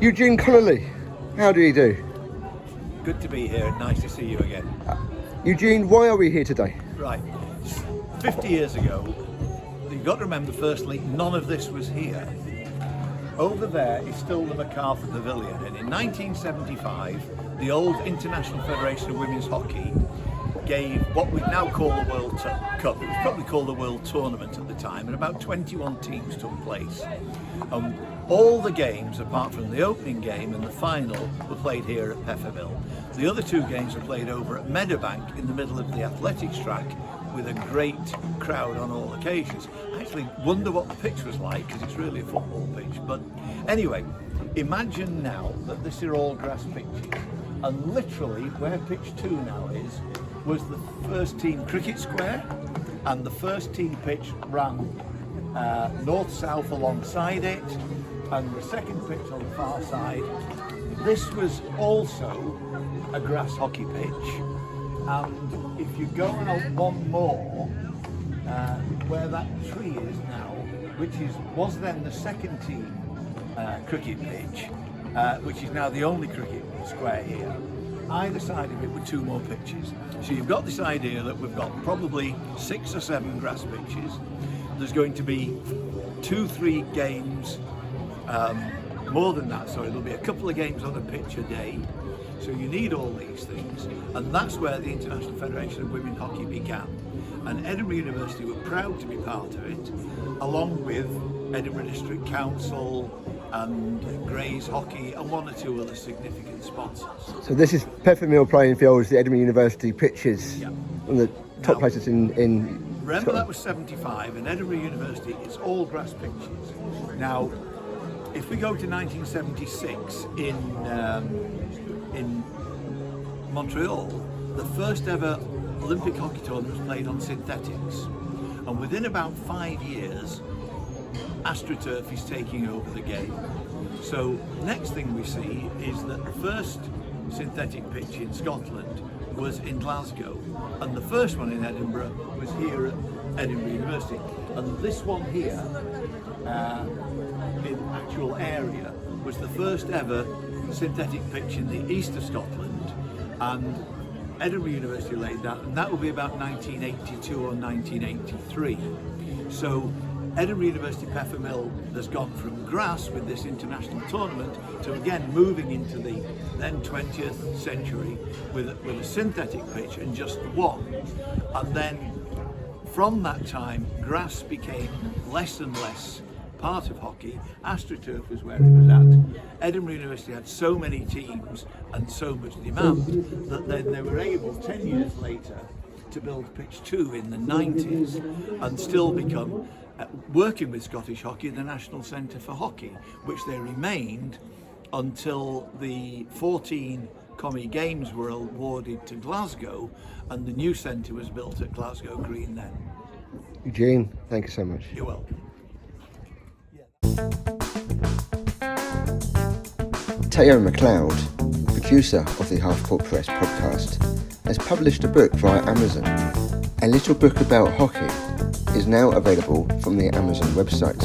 Eugene Connolly, how do you do? Good to be here. Nice to see you again. Eugene, why are we here today? Right. 50 years ago, you've got to remember, firstly, none of this was here. Over there is still the MacArthur Pavilion, and in 1975, the old International Federation of Women's Hockey gave what we now call the World Cup. It was probably called the World Tournament at the time, and about 21 teams took place. All the games, apart from the opening game and the final, were played here at Peffermill. The other two games were played over at Meadowbank in the middle of the athletics track, with a great crowd on all occasions. I actually wonder what the pitch was like, because it's really a football pitch. But anyway, imagine now that this are all grass pitches, and literally where pitch 2 now is was the first team cricket square, and the first team pitch ran north-south alongside it, and the second pitch on the far side. This was also a grass hockey pitch, and if you go out one more, where that tree is now, which was then the second team cricket pitch, which is now the only cricket square here, either side of it were 2 more pitches. So you've got this idea that we've got probably 6 or 7 grass pitches. There's going to be 2-3 games, more than that, sorry, there'll be a couple of games on a pitch a day. So you need all these things, and that's where the International Federation of Women Hockey began. And Edinburgh University were proud to be part of it, along with Edinburgh District Council and Grays Hockey and 1 or 2 other significant sponsors. So this is Peffermill playing fields, the Edinburgh University pitches, Yeah. one of the top Now, places in remember Scotland. that was 75, and Edinburgh University is all grass pitches. Now, if we go to 1976 in Montreal, the first ever Olympic hockey tournament was played on synthetics, and within about 5 years, AstroTurf is taking over the game. So next thing we see is that the first synthetic pitch in Scotland was in Glasgow, and the first one in Edinburgh was here at Edinburgh University. And this one here, in actual area, was the first ever synthetic pitch in the east of Scotland, and Edinburgh University laid that, and that will be about 1982 or 1983. So Edinburgh University Peffermill has gone from grass with this international tournament to again moving into the then 20th century with a synthetic pitch and just one. And then from that time, grass became less and less part of hockey. AstroTurf was where it was at. Edinburgh University had so many teams and so much demand that then they were able 10 years later to build pitch 2 in the 90s and still become, working with Scottish Hockey, the National Centre for Hockey, which they remained until the 14 Commie Games were awarded to Glasgow, and the new centre was built at Glasgow Green then. Eugene, thank you so much. You're welcome. Teo McLeod, producer of the Half Court Press podcast, has published a book via Amazon. A Little Book About Hockey is now available from the Amazon website.